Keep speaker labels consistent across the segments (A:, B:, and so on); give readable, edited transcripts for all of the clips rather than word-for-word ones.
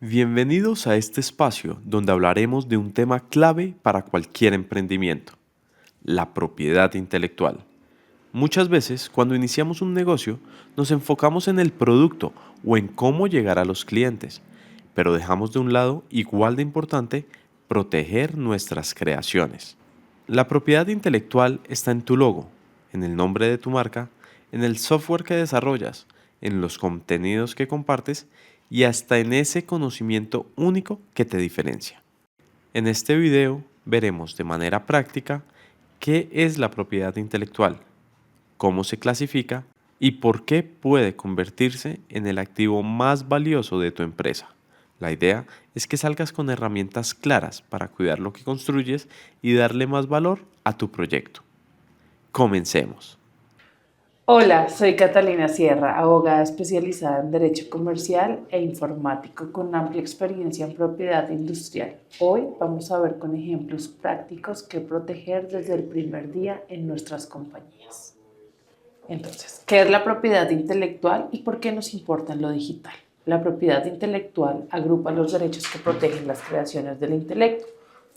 A: Bienvenidos a este espacio donde hablaremos de un tema clave para cualquier emprendimiento, la propiedad intelectual. Muchas veces, cuando iniciamos un negocio, nos enfocamos en el producto o en cómo llegar a los clientes, pero dejamos de un lado, igual de importante, proteger nuestras creaciones. La propiedad intelectual está en tu logo, en el nombre de tu marca, en el software que desarrollas, en los contenidos que compartes y hasta en ese conocimiento único que te diferencia. En este video veremos de manera práctica qué es la propiedad intelectual, cómo se clasifica y por qué puede convertirse en el activo más valioso de tu empresa. La idea es que salgas con herramientas claras para cuidar lo que construyes y darle más valor a tu proyecto. Comencemos.
B: Hola, soy Catalina Sierra, abogada especializada en Derecho Comercial e Informático con amplia experiencia en propiedad industrial. Hoy vamos a ver con ejemplos prácticos qué proteger desde el primer día en nuestras compañías. Entonces, ¿qué es la propiedad intelectual y por qué nos importa en lo digital? La propiedad intelectual agrupa los derechos que protegen las creaciones del intelecto.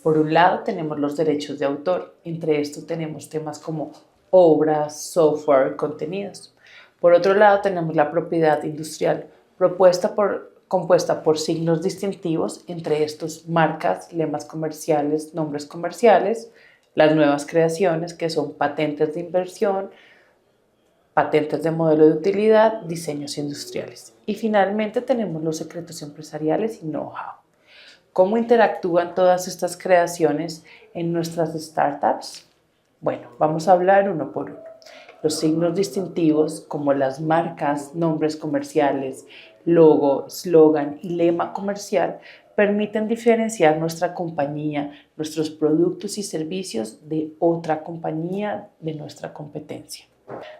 B: Por un lado tenemos los derechos de autor, entre estos tenemos temas como obras, software, contenidos. Por otro lado tenemos la propiedad industrial, compuesta por signos distintivos, entre estos marcas, lemas comerciales, nombres comerciales, las nuevas creaciones que son patentes de inversión, patentes de modelo de utilidad, diseños industriales. Y finalmente tenemos los secretos empresariales y know-how. ¿Cómo interactúan todas estas creaciones en nuestras startups? Bueno, vamos a hablar uno por uno. Los signos distintivos como las marcas, nombres comerciales, logo, slogan y lema comercial permiten diferenciar nuestra compañía, nuestros productos y servicios de otra compañía de nuestra competencia.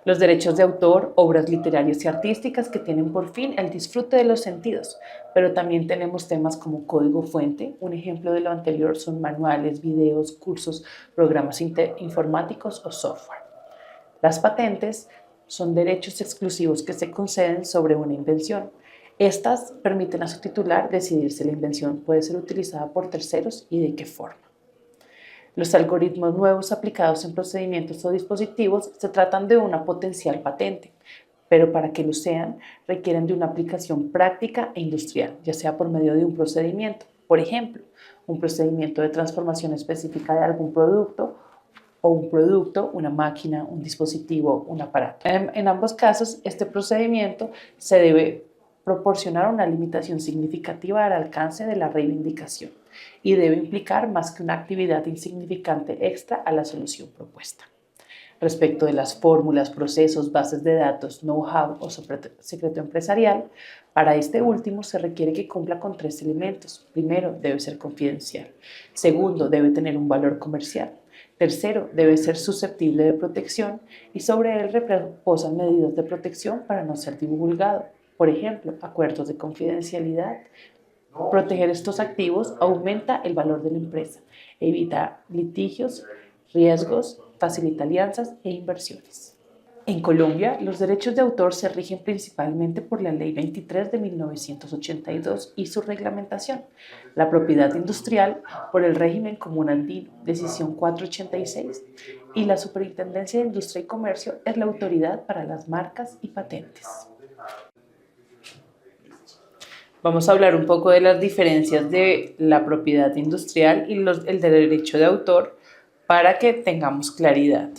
B: Los derechos de autor, obras literarias y artísticas que tienen por fin el disfrute de los sentidos, pero también tenemos temas como código fuente. Un ejemplo de lo anterior son manuales, videos, cursos, programas informáticos o software. Las patentes son derechos exclusivos que se conceden sobre una invención. Estas permiten a su titular decidir si la invención puede ser utilizada por terceros y de qué forma. Los algoritmos nuevos aplicados en procedimientos o dispositivos se tratan de una potencial patente, pero para que lo sean requieren de una aplicación práctica e industrial, ya sea por medio de un procedimiento, por ejemplo, un procedimiento de transformación específica de algún producto o un producto, una máquina, un dispositivo, un aparato. En ambos casos, este procedimiento se debe proporcionar una limitación significativa al alcance de la reivindicación y debe implicar más que una actividad insignificante extra a la solución propuesta. Respecto de las fórmulas, procesos, bases de datos, know-how o secreto empresarial, para este último se requiere que cumpla con 3 elementos. Primero, debe ser confidencial. Segundo, debe tener un valor comercial. Tercero, debe ser susceptible de protección y sobre él reposan medidas de protección para no ser divulgado. Por ejemplo, acuerdos de confidencialidad. Proteger estos activos aumenta el valor de la empresa, evita litigios, riesgos, facilita alianzas e inversiones. En Colombia, los derechos de autor se rigen principalmente por la Ley 23 de 1982 y su reglamentación, la propiedad industrial por el régimen común andino, Decisión 486, y la Superintendencia de Industria y Comercio es la autoridad para las marcas y patentes. Vamos a hablar un poco de las diferencias de la propiedad industrial y el derecho de autor para que tengamos claridad.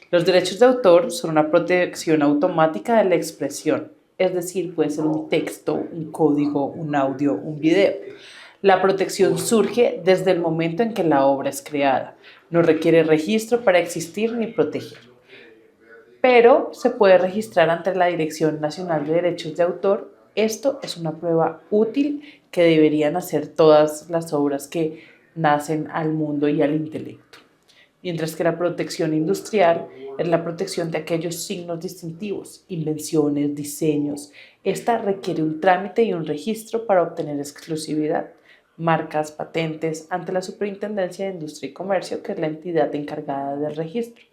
B: Los derechos de autor son una protección automática de la expresión, es decir, puede ser un texto, un código, un audio, un video. La protección surge desde el momento en que la obra es creada. No requiere registro para existir ni proteger, pero se puede registrar ante la Dirección Nacional de Derechos de Autor. Esto es una prueba útil que deberían hacer todas las obras que nacen al mundo y al intelecto. Mientras que la protección industrial es la protección de aquellos signos distintivos, invenciones, diseños. Esta requiere un trámite y un registro para obtener exclusividad, marcas, patentes ante la Superintendencia de Industria y Comercio, que es la entidad encargada del registro.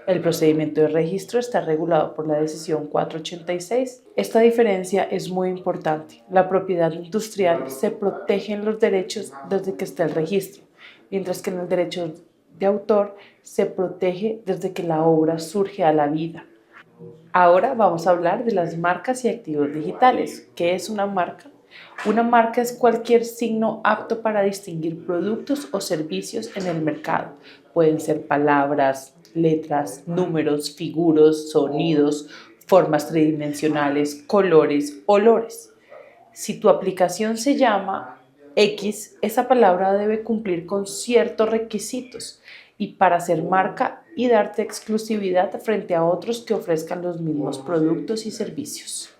B: El procedimiento de registro está regulado por la decisión 486. Esta diferencia es muy importante. La propiedad industrial se protege en los derechos desde que está el registro, mientras que en el derecho de autor se protege desde que la obra surge a la vida. Ahora vamos a hablar de las marcas y activos digitales. ¿Qué es una marca? Una marca es cualquier signo apto para distinguir productos o servicios en el mercado. Pueden ser palabras, letras, números, figuras, sonidos, formas tridimensionales, colores, olores. Si tu aplicación se llama X, esa palabra debe cumplir con ciertos requisitos y para ser marca y darte exclusividad frente a otros que ofrezcan los mismos productos y servicios.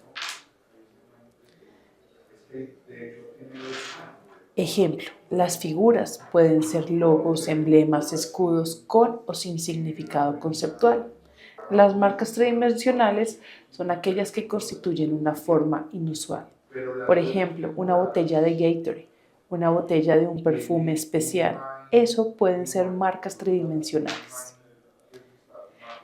B: Ejemplo, las figuras pueden ser logos, emblemas, escudos con o sin significado conceptual. Las marcas tridimensionales son aquellas que constituyen una forma inusual. Por ejemplo, una botella de Gatorade, una botella de un perfume especial. Eso pueden ser marcas tridimensionales.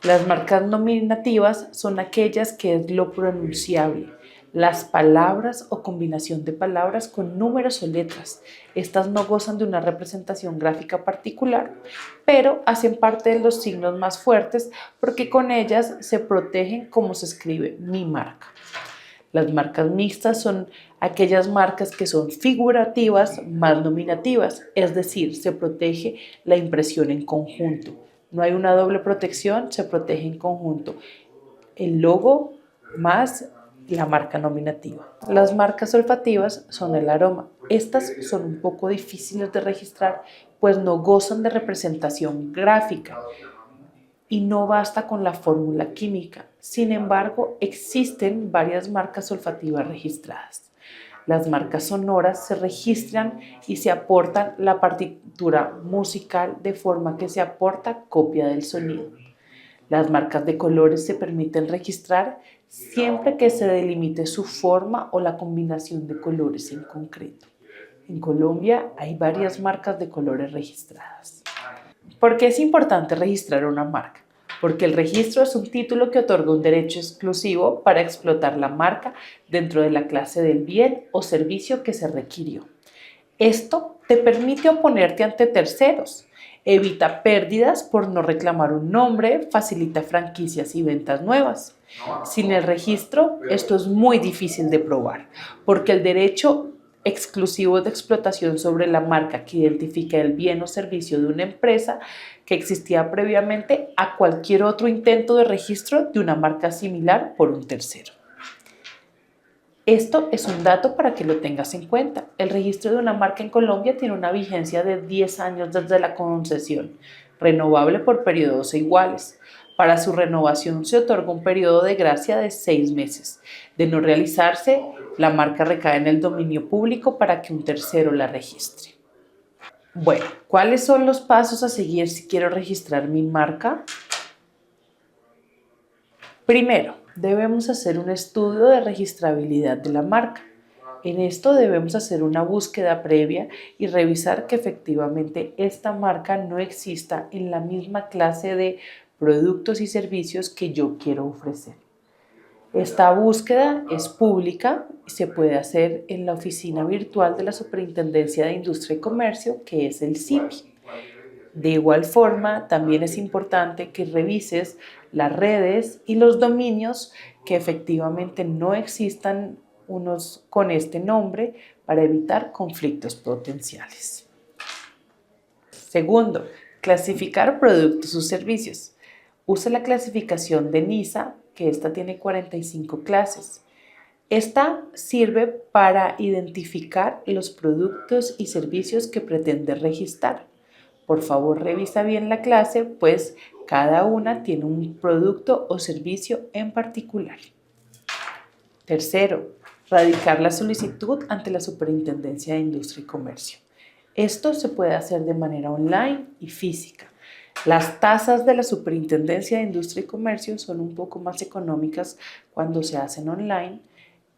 B: Las marcas nominativas son aquellas que es lo pronunciable, las palabras o combinación de palabras con números o letras. Estas no gozan de una representación gráfica particular, pero hacen parte de los signos más fuertes porque con ellas se protegen como se escribe mi marca. Las marcas mixtas son aquellas marcas que son figurativas más nominativas, es decir, se protege la impresión en conjunto. No hay una doble protección, se protege en conjunto el logo más la marca nominativa. Las marcas olfativas son el aroma. Estas son un poco difíciles de registrar, pues no gozan de representación gráfica y no basta con la fórmula química. Sin embargo, existen varias marcas olfativas registradas. Las marcas sonoras se registran y se aportan la partitura musical de forma que se aporta copia del sonido. Las marcas de colores se permiten registrar siempre que se delimite su forma o la combinación de colores en concreto. En Colombia hay varias marcas de colores registradas. ¿Por qué es importante registrar una marca? Porque el registro es un título que otorga un derecho exclusivo para explotar la marca dentro de la clase del bien o servicio que se requirió. Esto te permite oponerte ante terceros, evita pérdidas por no reclamar un nombre, facilita franquicias y ventas nuevas. Sin el registro, esto es muy difícil de probar, porque el derecho exclusivo de explotación sobre la marca que identifica el bien o servicio de una empresa que existía previamente a cualquier otro intento de registro de una marca similar por un tercero. Esto es un dato para que lo tengas en cuenta. El registro de una marca en Colombia tiene una vigencia de 10 años desde la concesión, renovable por periodos iguales. Para su renovación se otorga un periodo de gracia de 6 meses. De no realizarse, la marca recae en el dominio público para que un tercero la registre. Bueno, ¿cuáles son los pasos a seguir si quiero registrar mi marca? Primero, debemos hacer un estudio de registrabilidad de la marca. En esto debemos hacer una búsqueda previa y revisar que efectivamente esta marca no exista en la misma clase de productos y servicios que yo quiero ofrecer. Esta búsqueda es pública y se puede hacer en la oficina virtual de la Superintendencia de Industria y Comercio, que es el SIPI. De igual forma, también es importante que revises las redes y los dominios que efectivamente no existan unos con este nombre para evitar conflictos potenciales. Segundo, clasificar productos o servicios. Usa la clasificación de NISA, que esta tiene 45 clases. Esta sirve para identificar los productos y servicios que pretendes registrar. Por favor, revisa bien la clase, pues cada una tiene un producto o servicio en particular. Tercero, radicar la solicitud ante la Superintendencia de Industria y Comercio. Esto se puede hacer de manera online y física. Las tasas de la Superintendencia de Industria y Comercio son un poco más económicas cuando se hacen online.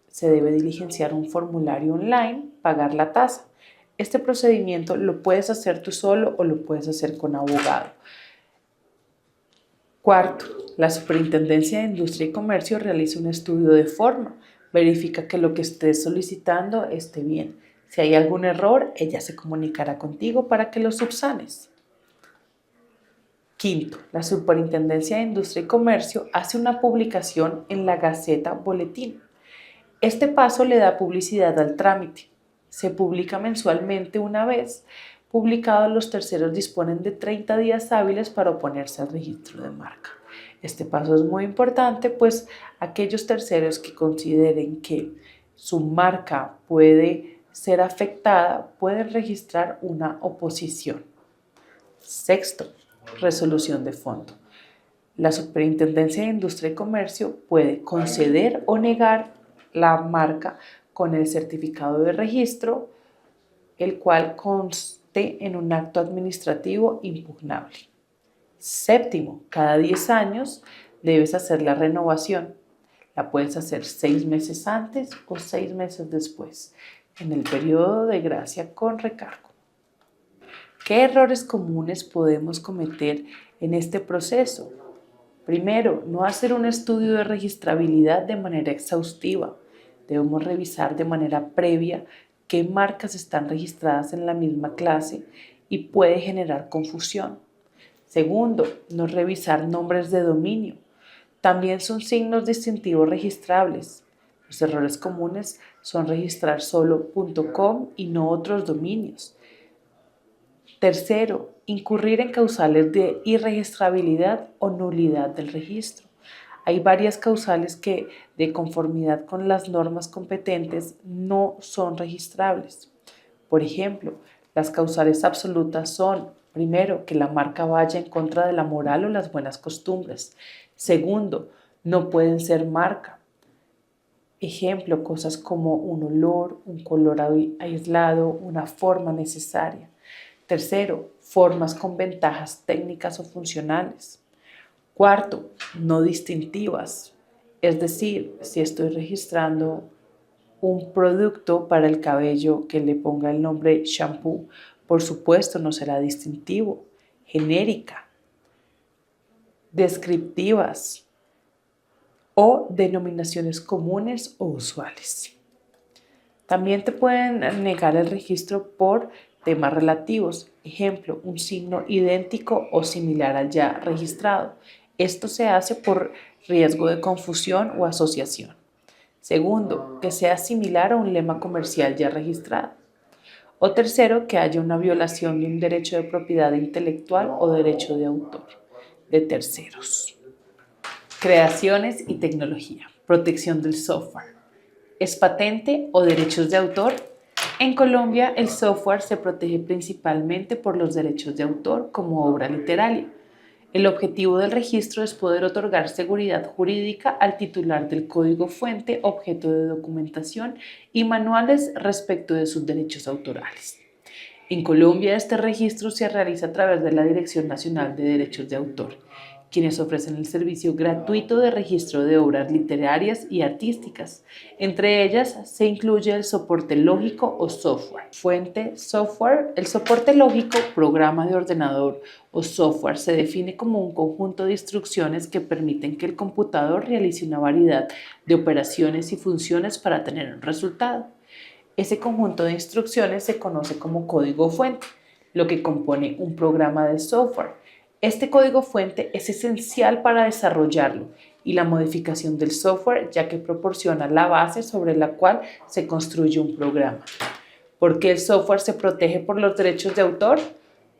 B: Se debe diligenciar un formulario online, pagar la tasa. Este procedimiento lo puedes hacer tú solo o lo puedes hacer con abogado. Cuarto, la Superintendencia de Industria y Comercio realiza un estudio de forma. Verifica que lo que estés solicitando esté bien. Si hay algún error, ella se comunicará contigo para que lo subsanes. Quinto, la Superintendencia de Industria y Comercio hace una publicación en la Gaceta Boletín. Este paso le da publicidad al trámite. Se publica mensualmente una vez. Publicado, los terceros disponen de 30 días hábiles para oponerse al registro de marca. Este paso es muy importante, pues aquellos terceros que consideren que su marca puede ser afectada pueden registrar una oposición. Sexto, resolución de fondo. La Superintendencia de Industria y Comercio puede conceder o negar la marca con el certificado de registro, el cual conste en un acto administrativo impugnable. Séptimo, cada 10 años debes hacer la renovación. La puedes hacer 6 meses antes o 6 meses después, en el periodo de gracia con recargo. ¿Qué errores comunes podemos cometer en este proceso? Primero, no hacer un estudio de registrabilidad de manera exhaustiva. Debemos revisar de manera previa qué marcas están registradas en la misma clase y puede generar confusión. Segundo, no revisar nombres de dominio. También son signos distintivos registrables. Los errores comunes son registrar solo .com y no otros dominios. Tercero, incurrir en causales de irregistrabilidad o nulidad del registro. Hay varias causales que, de conformidad con las normas competentes, no son registrables. Por ejemplo, las causales absolutas son, primero, que la marca vaya en contra de la moral o las buenas costumbres. Segundo, no pueden ser marca. Ejemplo, cosas como un olor, un color aislado, una forma necesaria. Tercero, formas con ventajas técnicas o funcionales. Cuarto, no distintivas. Es decir, si estoy registrando un producto para el cabello que le ponga el nombre shampoo, por supuesto no será distintivo. Genérica, descriptivas o denominaciones comunes o usuales. También te pueden negar el registro por temas relativos, ejemplo, un signo idéntico o similar al ya registrado. Esto se hace por riesgo de confusión o asociación. Segundo, que sea similar a un lema comercial ya registrado. O tercero, que haya una violación de un derecho de propiedad intelectual o derecho de autor de terceros. Creaciones y tecnología. Protección del software. ¿Es patente o derechos de autor? En Colombia, el software se protege principalmente por los derechos de autor como obra literaria. El objetivo del registro es poder otorgar seguridad jurídica al titular del código fuente, objeto de documentación y manuales respecto de sus derechos autorales. En Colombia, este registro se realiza a través de la Dirección Nacional de Derechos de Autor, quienes ofrecen el servicio gratuito de registro de obras literarias y artísticas. Entre ellas se incluye el soporte lógico o software. Fuente, software. El soporte lógico, programa de ordenador o software, se define como un conjunto de instrucciones que permiten que el computador realice una variedad de operaciones y funciones para tener un resultado. Ese conjunto de instrucciones se conoce como código fuente, lo que compone un programa de software. Este código fuente es esencial para desarrollarlo y la modificación del software, ya que proporciona la base sobre la cual se construye un programa. ¿Por qué el software se protege por los derechos de autor?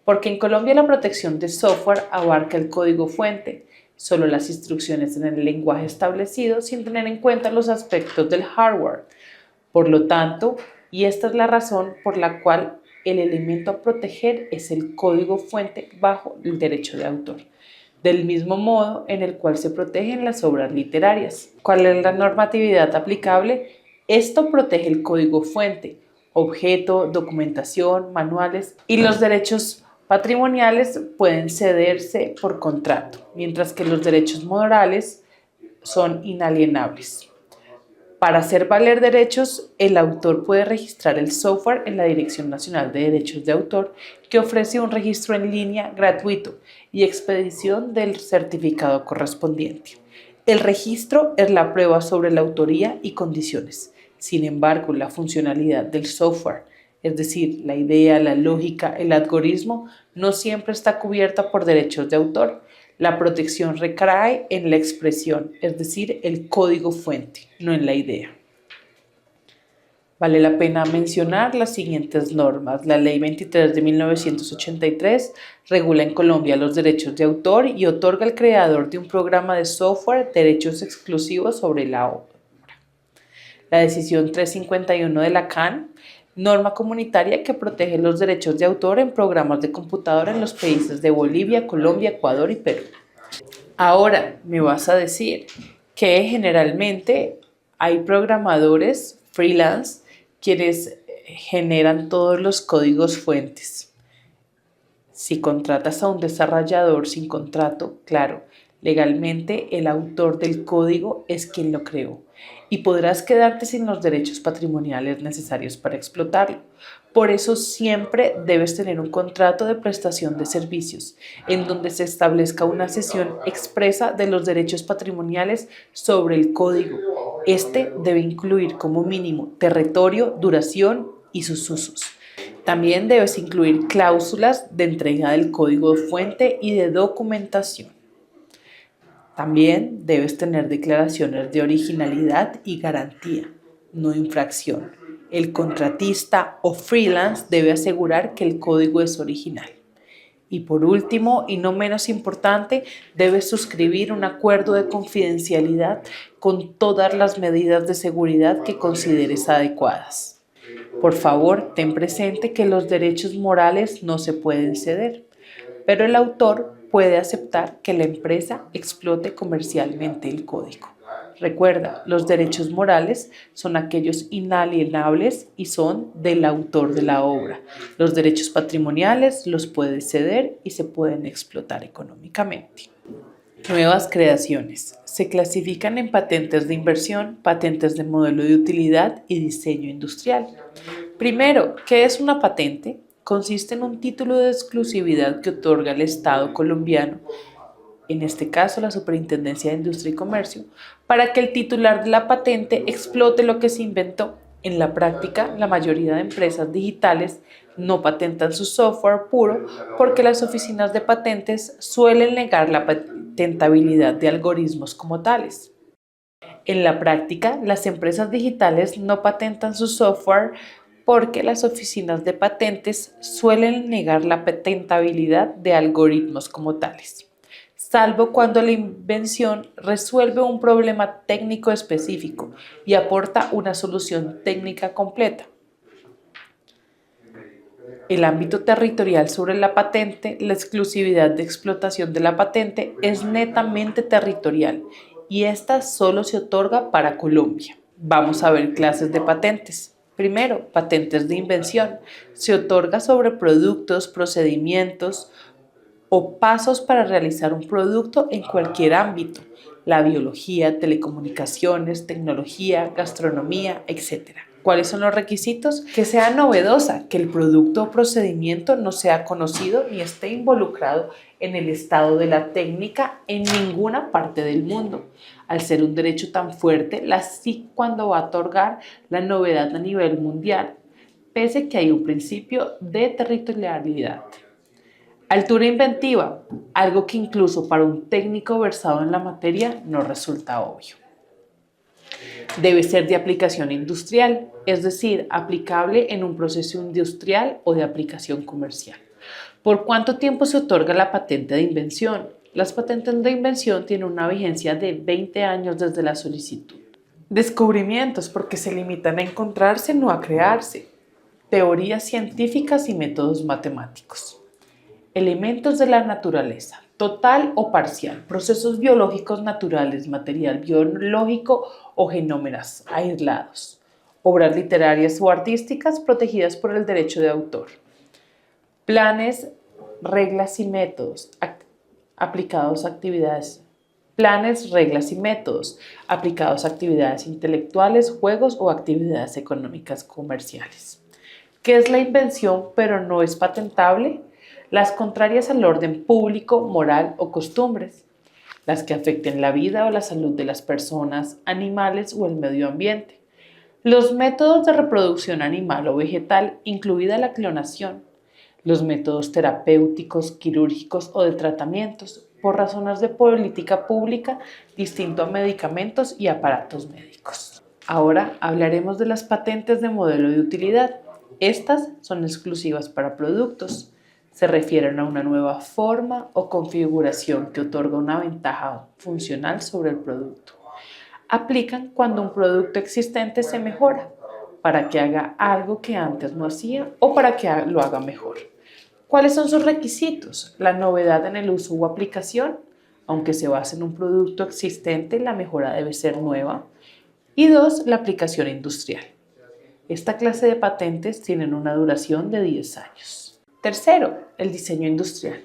B: Porque en Colombia la protección de software abarca el código fuente, solo las instrucciones en el lenguaje establecido sin tener en cuenta los aspectos del hardware. Por lo tanto, y esta es la razón por la cual el elemento a proteger es el código fuente bajo el derecho de autor, del mismo modo en el cual se protegen las obras literarias. ¿Cuál es la normatividad aplicable? Esto protege el código fuente, objeto, documentación, manuales y los derechos patrimoniales pueden cederse por contrato, mientras que los derechos morales son inalienables. Para hacer valer derechos, el autor puede registrar el software en la Dirección Nacional de Derechos de Autor, que ofrece un registro en línea gratuito y expedición del certificado correspondiente. El registro es la prueba sobre la autoría y condiciones. Sin embargo, la funcionalidad del software, es decir, la idea, la lógica, el algoritmo, no siempre está cubierta por derechos de autor. La protección recae en la expresión, es decir, el código fuente, no en la idea. Vale la pena mencionar las siguientes normas. La Ley 23 de 1983 regula en Colombia los derechos de autor y otorga al creador de un programa de software derechos exclusivos sobre la obra. La decisión 351 de la CAN, norma comunitaria que protege los derechos de autor en programas de computadora en los países de Bolivia, Colombia, Ecuador y Perú. Ahora me vas a decir que generalmente hay programadores freelance quienes generan todos los códigos fuentes. Si contratas a un desarrollador sin contrato, claro, legalmente el autor del código es quien lo creó y podrás quedarte sin los derechos patrimoniales necesarios para explotarlo. Por eso siempre debes tener un contrato de prestación de servicios en donde se establezca una cesión expresa de los derechos patrimoniales sobre el código. Este debe incluir como mínimo territorio, duración y sus usos. También debes incluir cláusulas de entrega del código fuente y de documentación. También debes tener declaraciones de originalidad y garantía, no infracción. El contratista o freelance debe asegurar que el código es original. Y por último, y no menos importante, debes suscribir un acuerdo de confidencialidad con todas las medidas de seguridad que consideres adecuadas. Por favor, ten presente que los derechos morales no se pueden ceder, pero el autor puede aceptar que la empresa explote comercialmente el código. Recuerda, los derechos morales son aquellos inalienables y son del autor de la obra. Los derechos patrimoniales los puedes ceder y se pueden explotar económicamente. Nuevas creaciones. Se clasifican en patentes de inversión, patentes de modelo de utilidad y diseño industrial. Primero, ¿qué es una patente? Consiste en un título de exclusividad que otorga el Estado colombiano, en este caso la Superintendencia de Industria y Comercio, para que el titular de la patente explote lo que se inventó. En la práctica, la mayoría de empresas digitales no patentan su software puro porque las oficinas de patentes suelen negar la patentabilidad de algoritmos como tales. En la práctica, las empresas digitales no patentan su software porque las oficinas de patentes suelen negar la patentabilidad de algoritmos como tales, salvo cuando la invención resuelve un problema técnico específico y aporta una solución técnica completa. El ámbito territorial sobre la patente, la exclusividad de explotación de la patente es netamente territorial y esta solo se otorga para Colombia. Vamos a ver clases de patentes. Primero, patentes de invención. Se otorga sobre productos, procedimientos o pasos para realizar un producto en cualquier ámbito: la biología, telecomunicaciones, tecnología, gastronomía, etc. ¿Cuáles son los requisitos? Que sea novedosa, que el producto o procedimiento no sea conocido ni esté involucrado en el estado de la técnica en ninguna parte del mundo. Al ser un derecho tan fuerte, la SIC cuando va a otorgar la novedad a nivel mundial, pese que hay un principio de territorialidad. Altura inventiva, algo que incluso para un técnico versado en la materia no resulta obvio. Debe ser de aplicación industrial, es decir, aplicable en un proceso industrial o de aplicación comercial. ¿Por cuánto tiempo se otorga la patente de invención? Las patentes de invención tienen una vigencia de 20 años desde la solicitud. Descubrimientos, porque se limitan a encontrarse, no a crearse. Teorías científicas y métodos matemáticos. Elementos de la naturaleza, total o parcial, procesos biológicos naturales, material biológico o genómenos aislados, obras literarias o artísticas protegidas por el derecho de autor, planes, reglas y métodos aplicados a actividades Planes, reglas y métodos aplicados a actividades intelectuales, juegos o actividades económicas comerciales. ¿Qué es la invención pero no es patentable? Las contrarias al orden público, moral o costumbres, las que afecten la vida o la salud de las personas, animales o el medio ambiente. Los métodos de reproducción animal o vegetal, incluida la clonación. Los métodos terapéuticos, quirúrgicos o de tratamientos, por razones de política pública, distinto a medicamentos y aparatos médicos. Ahora hablaremos de las patentes de modelo de utilidad. Estas son exclusivas para productos. Se refieren a una nueva forma o configuración que otorga una ventaja funcional sobre el producto. Aplican cuando un producto existente se mejora, para que haga algo que antes no hacía o para que lo haga mejor. ¿Cuáles son sus requisitos? La novedad en el uso o aplicación. Aunque se base en un producto existente, la mejora debe ser nueva. Y dos, la aplicación industrial. Esta clase de patentes tienen una duración de 10 años. Tercero, el diseño industrial.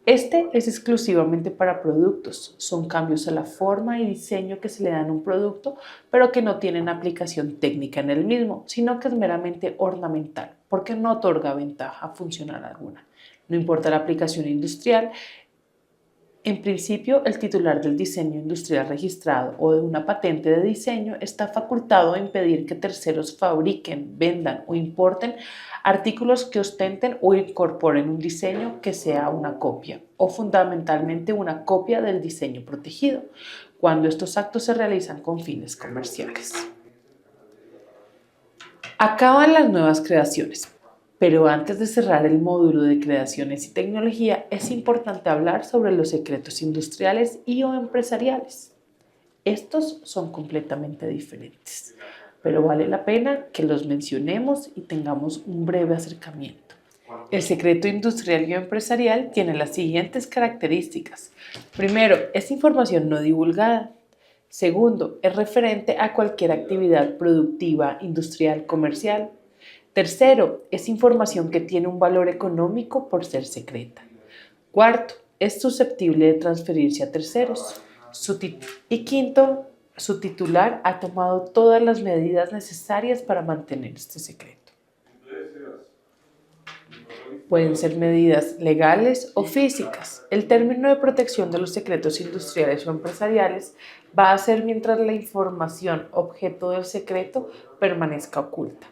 B: Este es exclusivamente para productos. Son cambios a la forma y diseño que se le dan a un producto, pero que no tienen aplicación técnica en el mismo, sino que es meramente ornamental, porque no otorga ventaja funcional alguna. No importa la aplicación industrial. En principio, el titular del diseño industrial registrado o de una patente de diseño está facultado a impedir que terceros fabriquen, vendan o importen artículos que ostenten o incorporen un diseño que sea una copia o fundamentalmente una copia del diseño protegido, cuando estos actos se realizan con fines comerciales. Acaban las nuevas creaciones. Pero antes de cerrar el módulo de creaciones y tecnología, es importante hablar sobre los secretos industriales y o empresariales. Estos son completamente diferentes, pero vale la pena que los mencionemos y tengamos un breve acercamiento. El secreto industrial y o empresarial tiene las siguientes características. Primero, es información no divulgada. Segundo, es referente a cualquier actividad productiva, industrial, comercial. Tercero, es información que tiene un valor económico por ser secreta. Cuarto, es susceptible de transferirse a terceros. Y quinto, su titular ha tomado todas las medidas necesarias para mantener este secreto. Pueden ser medidas legales o físicas. El término de protección de los secretos industriales o empresariales va a ser mientras la información objeto del secreto permanezca oculta.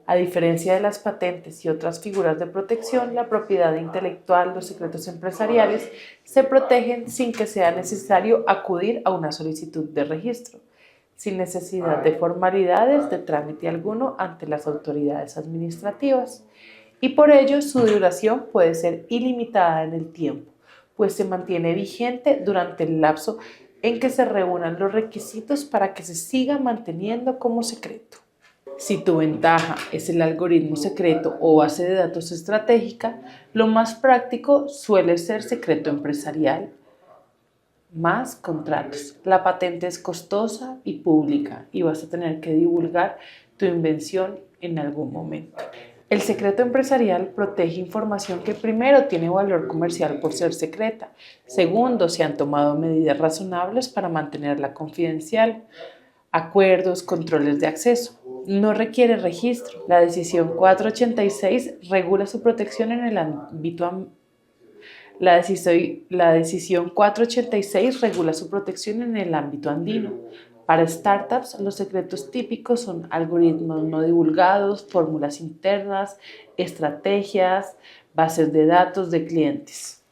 B: A diferencia de las patentes y otras figuras de protección, la propiedad intelectual, los secretos empresariales, se protegen sin que sea necesario acudir a una solicitud de registro, sin necesidad de formalidades de trámite alguno ante las autoridades administrativas. Y por ello su duración puede ser ilimitada en el tiempo, pues se mantiene vigente durante el lapso en que se reúnan los requisitos para que se siga manteniendo como secreto. Si tu ventaja es el algoritmo secreto o base de datos estratégica, lo más práctico suele ser secreto empresarial más contratos. La patente es costosa y pública y vas a tener que divulgar tu invención en algún momento. El secreto empresarial protege información que primero tiene valor comercial por ser secreta. Segundo, se han tomado medidas razonables para mantenerla confidencial. Acuerdos, controles de acceso. No requiere registro. La decisión 486 regula su protección en el ámbito La decisión 486 regula su protección en el ámbito andino. Para startups, los secretos típicos son algoritmos no divulgados, fórmulas internas, estrategias, bases de datos de clientes.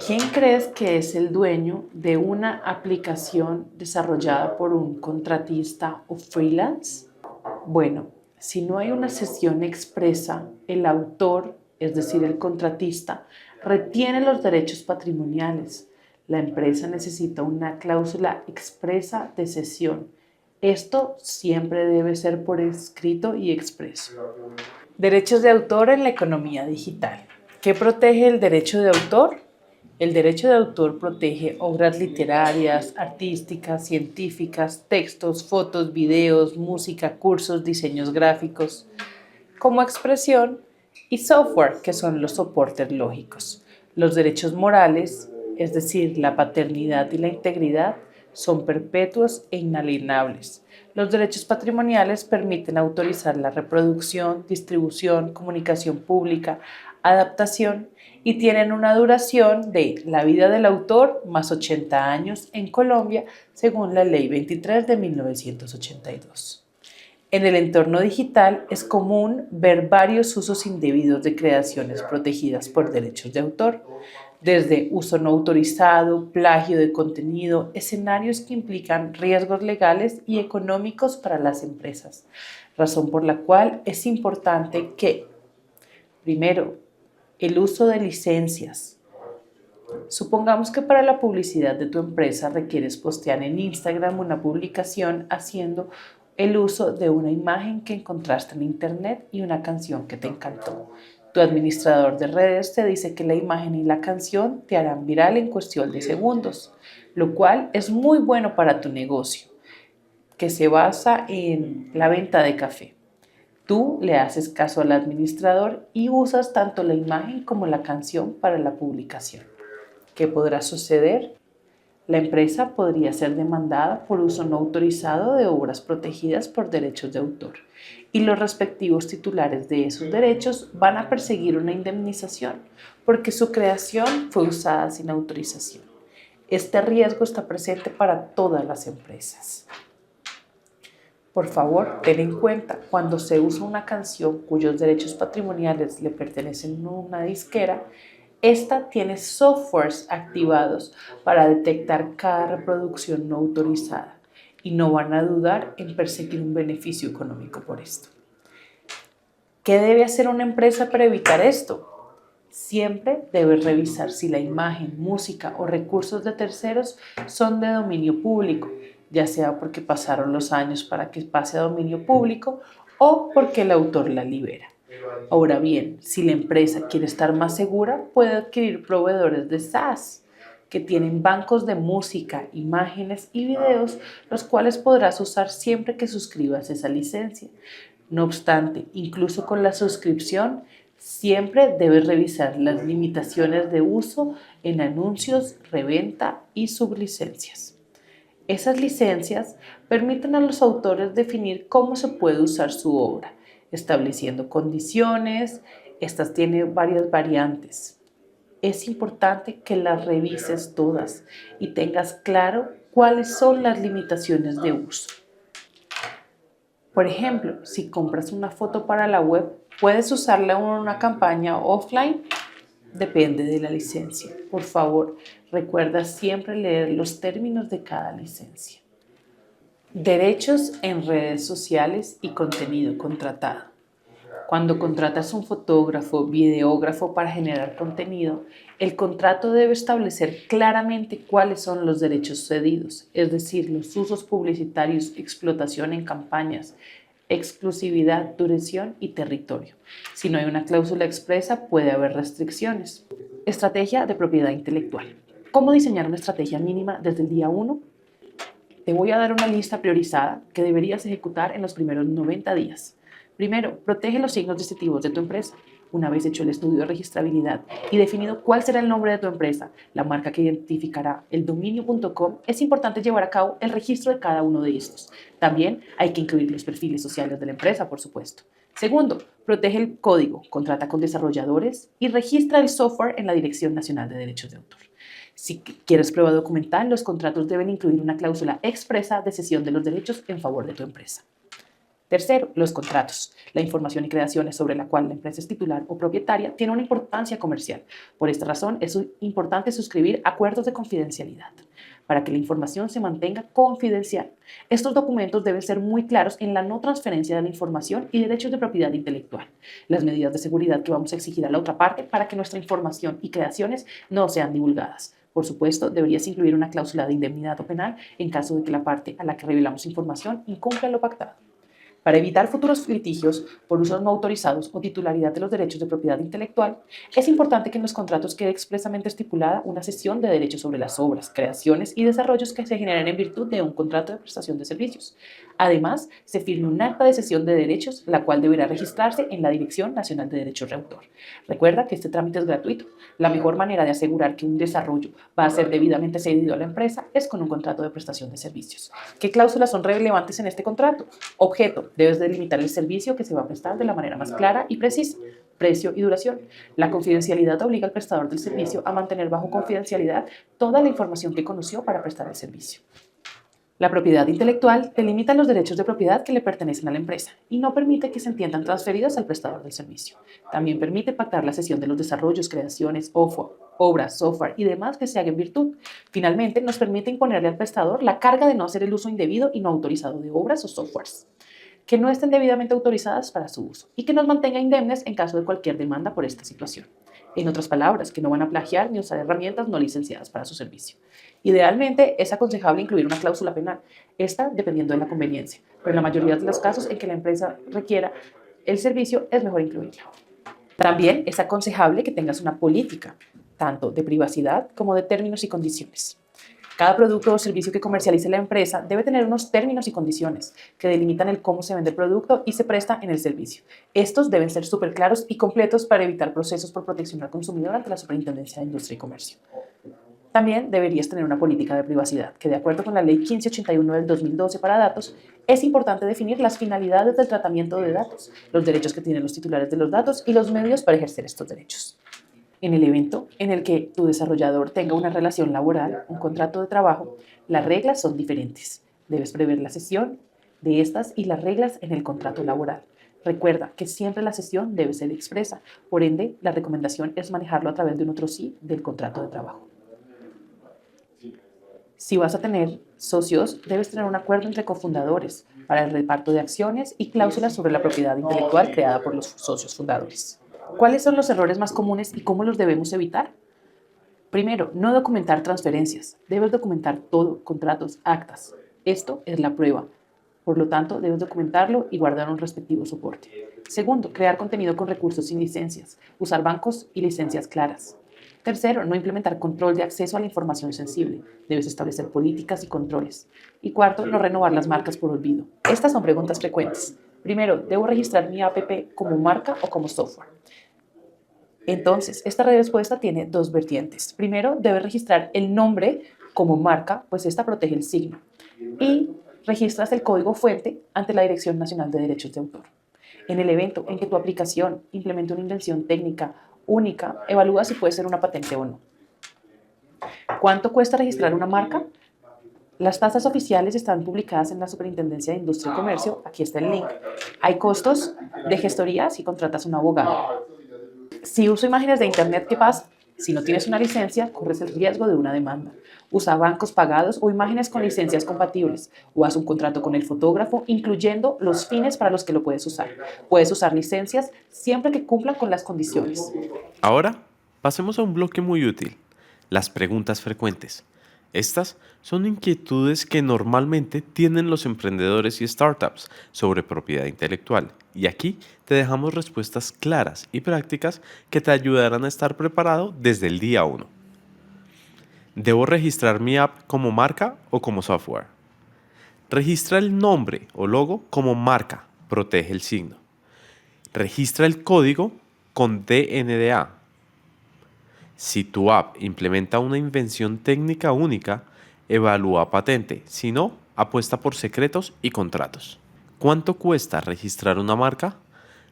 B: ¿Quién crees que es el dueño de una aplicación desarrollada por un contratista o freelance? Bueno, si no hay una cesión expresa, el autor, es decir, el contratista, retiene los derechos patrimoniales. La empresa necesita una cláusula expresa de cesión. Esto siempre debe ser por escrito y expreso. Derechos de autor en la economía digital. ¿Qué protege el derecho de autor? El derecho de autor protege obras literarias, artísticas, científicas, textos, fotos, videos, música, cursos, diseños gráficos, como expresión, y software, que son los soportes lógicos. Los derechos morales, es decir, la paternidad y la integridad, son perpetuos e inalienables. Los derechos patrimoniales permiten autorizar la reproducción, distribución, comunicación pública, adaptación y tienen una duración de la vida del autor más 80 años en Colombia, según la Ley 23 de 1982. En el entorno digital es común ver varios usos indebidos de creaciones protegidas por derechos de autor, desde uso no autorizado, plagio de contenido, escenarios que implican riesgos legales y económicos para las empresas, razón por la cual es importante que, primero, el uso de licencias. Supongamos que para la publicidad de tu empresa requieres postear en Instagram una publicación haciendo el uso de una imagen que encontraste en internet y una canción que te encantó. Tu administrador de redes te dice que la imagen y la canción te harán viral en cuestión de segundos, lo cual es muy bueno para tu negocio, que se basa en la venta de café. Tú le haces caso al administrador y usas tanto la imagen como la canción para la publicación. ¿Qué podrá suceder? La empresa podría ser demandada por uso no autorizado de obras protegidas por derechos de autor y los respectivos titulares de esos derechos van a perseguir una indemnización porque su creación fue usada sin autorización. Este riesgo está presente para todas las empresas. Por favor, ten en cuenta, cuando se usa una canción cuyos derechos patrimoniales le pertenecen a una disquera, esta tiene softwares activados para detectar cada reproducción no autorizada y no van a dudar en perseguir un beneficio económico por esto. ¿Qué debe hacer una empresa para evitar esto? Siempre debe revisar si la imagen, música o recursos de terceros son de dominio público, ya sea porque pasaron los años para que pase a dominio público o porque el autor la libera. Ahora bien, si la empresa quiere estar más segura, puede adquirir proveedores de SaaS que tienen bancos de música, imágenes y videos, los cuales podrás usar siempre que suscribas esa licencia. No obstante, incluso con la suscripción, siempre debes revisar las limitaciones de uso en anuncios, reventa y sublicencias. Esas licencias permiten a los autores definir cómo se puede usar su obra, estableciendo condiciones. Estas tienen varias variantes. Es importante que las revises todas y tengas claro cuáles son las limitaciones de uso. Por ejemplo, si compras una foto para la web, ¿puedes usarla en una campaña offline? Depende de la licencia. Por favor, recuerda siempre leer los términos de cada licencia. Derechos en redes sociales y contenido contratado. Cuando contratas un fotógrafo, videógrafo para generar contenido, el contrato debe establecer claramente cuáles son los derechos cedidos, es decir, los usos publicitarios, explotación en campañas, exclusividad, duración y territorio. Si no hay una cláusula expresa, puede haber restricciones. Estrategia de propiedad intelectual. ¿Cómo diseñar una estrategia mínima desde el día 1? Te voy a dar una lista priorizada que deberías ejecutar en los primeros 90 días. Primero, protege los signos distintivos de tu empresa. Una vez hecho el estudio de registrabilidad y definido cuál será el nombre de tu empresa, la marca que identificará el dominio.com, es importante llevar a cabo el registro de cada uno de estos. También hay que incluir los perfiles sociales de la empresa, por supuesto. Segundo, protege el código, contrata con desarrolladores y registra el software en la Dirección Nacional de Derechos de Autor. Si quieres prueba documental, los contratos deben incluir una cláusula expresa de cesión de los derechos en favor de tu empresa. Tercero, los contratos. La información y creaciones sobre la cual la empresa es titular o propietaria tiene una importancia comercial. Por esta razón, es importante suscribir acuerdos de confidencialidad para que la información se mantenga confidencial. Estos documentos deben ser muy claros en la no transferencia de la información y derechos de propiedad intelectual. Las medidas de seguridad que vamos a exigir a la otra parte para que nuestra información y creaciones no sean divulgadas. Por supuesto, deberías incluir una cláusula de indemnidad o penal en caso de que la parte a la que revelamos información incumpla lo pactado. Para evitar futuros litigios por usos no autorizados o titularidad de los derechos de propiedad intelectual, es importante que en los contratos quede expresamente estipulada una cesión de derechos sobre las obras, creaciones y desarrollos que se generen en virtud de un contrato de prestación de servicios. Además, se firme un acta de cesión de derechos, la cual deberá registrarse en la Dirección Nacional de Derechos de Autor. Recuerda que este trámite es gratuito. La mejor manera de asegurar que un desarrollo va a ser debidamente cedido a la empresa es con un contrato de prestación de servicios. ¿Qué cláusulas son relevantes en este contrato? Objeto: debes delimitar el servicio que se va a prestar de la manera más clara y precisa. Precio y duración. La confidencialidad obliga al prestador del servicio a mantener bajo confidencialidad toda la información que conoció para prestar el servicio. La propiedad intelectual delimita los derechos de propiedad que le pertenecen a la empresa y no permite que se entiendan transferidos al prestador del servicio. También permite pactar la cesión de los desarrollos, creaciones, obras, software y demás que se haga en virtud. Finalmente, nos permite imponerle al prestador la carga de no hacer el uso indebido y no autorizado de obras o softwares que no estén debidamente autorizadas para su uso y que nos mantenga indemnes en caso de cualquier demanda por esta situación. En otras palabras, que no van a plagiar ni usar herramientas no licenciadas para su servicio. Idealmente, es aconsejable incluir una cláusula penal, esta dependiendo de la conveniencia, pero en la mayoría de los casos en que la empresa requiera el servicio es mejor incluirla. También es aconsejable que tengas una política, tanto de privacidad como de términos y condiciones. Cada producto o servicio que comercialice la empresa debe tener unos términos y condiciones que delimitan el cómo se vende el producto y se presta en el servicio. Estos deben ser súper claros y completos para evitar procesos por protección al consumidor ante la Superintendencia de Industria y Comercio. También deberías tener una política de privacidad que, de acuerdo con la Ley 1581 del 2012 para datos, es importante definir las finalidades del tratamiento de datos, los derechos que tienen los titulares de los datos y los medios para ejercer estos derechos. En el evento en el que tu desarrollador tenga una relación laboral, un contrato de trabajo, las reglas son diferentes. Debes prever la cesión de estas y las reglas en el contrato laboral. Recuerda que siempre la cesión debe ser expresa, por ende, la recomendación es manejarlo a través de un otro sí del contrato de trabajo. Si vas a tener socios, debes tener un acuerdo entre cofundadores para el reparto de acciones y cláusulas sobre la propiedad intelectual creada por los socios fundadores. ¿Cuáles son los errores más comunes y cómo los debemos evitar? Primero, no documentar transferencias. Debes documentar todo, contratos, actas. Esto es la prueba. Por lo tanto, debes documentarlo y guardar un respectivo soporte. Segundo, crear contenido con recursos sin licencias. Usar bancos y licencias claras. Tercero, no implementar control de acceso a la información sensible. Debes establecer políticas y controles. Y cuarto, no renovar las marcas por olvido. Estas son preguntas frecuentes. Primero, ¿debo registrar mi app como marca o como software? Entonces, esta respuesta tiene dos vertientes. Primero, debes registrar el nombre como marca, pues esta protege el signo. Y registras el código fuente ante la Dirección Nacional de Derechos de Autor. En el evento en que tu aplicación implemente una invención técnica única, evalúa si puede ser una patente o no. ¿Cuánto cuesta registrar una marca? Las tasas oficiales están publicadas en la Superintendencia de Industria y Comercio. Aquí está el link. Hay costos de gestoría si contratas un abogado. Si uso imágenes de internet, ¿qué pasa? Si no tienes una licencia, corres el riesgo de una demanda. Usa bancos pagados o imágenes con licencias compatibles o haz un contrato con el fotógrafo, incluyendo los fines para los que lo puedes usar. Puedes usar licencias siempre que cumplan con las condiciones.
A: Ahora, pasemos a un bloque muy útil, las preguntas frecuentes. Estas son inquietudes que normalmente tienen los emprendedores y startups sobre propiedad intelectual, y aquí te dejamos respuestas claras y prácticas que te ayudarán a estar preparado desde el día 1. ¿Debo registrar mi app como marca o como software? Registra el nombre o logo como marca, protege el signo. Registra el código con DNDA. Si tu app implementa una invención técnica única, evalúa patente. Si no, apuesta por secretos y contratos. ¿Cuánto cuesta registrar una marca?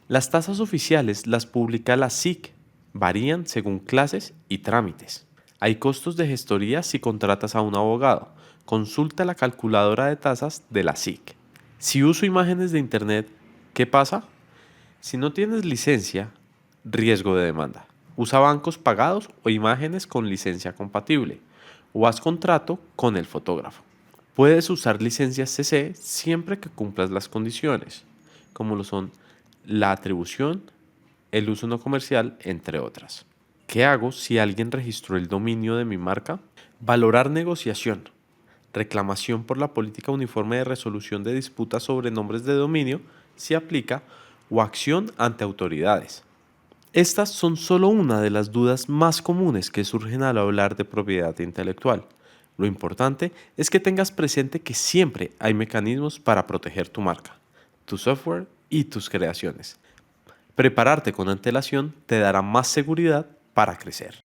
A: Las tasas oficiales las publica la SIC. Varían según clases y trámites. Hay costos de gestoría si contratas a un abogado. Consulta la calculadora de tasas de la SIC. Si uso imágenes de internet, ¿qué pasa? Si no tienes licencia, riesgo de demanda. Usa bancos pagados o imágenes con licencia compatible, o haz contrato con el fotógrafo. Puedes usar licencias CC siempre que cumplas las condiciones, como lo son la atribución, el uso no comercial, entre otras. ¿Qué hago si alguien registró el dominio de mi marca? Valorar negociación, reclamación por la política uniforme de resolución de disputas sobre nombres de dominio si aplica, o acción ante autoridades. Estas son solo una de las dudas más comunes que surgen al hablar de propiedad intelectual. Lo importante es que tengas presente que siempre hay mecanismos para proteger tu marca, tu software y tus creaciones. Prepararte con antelación te dará más seguridad para crecer.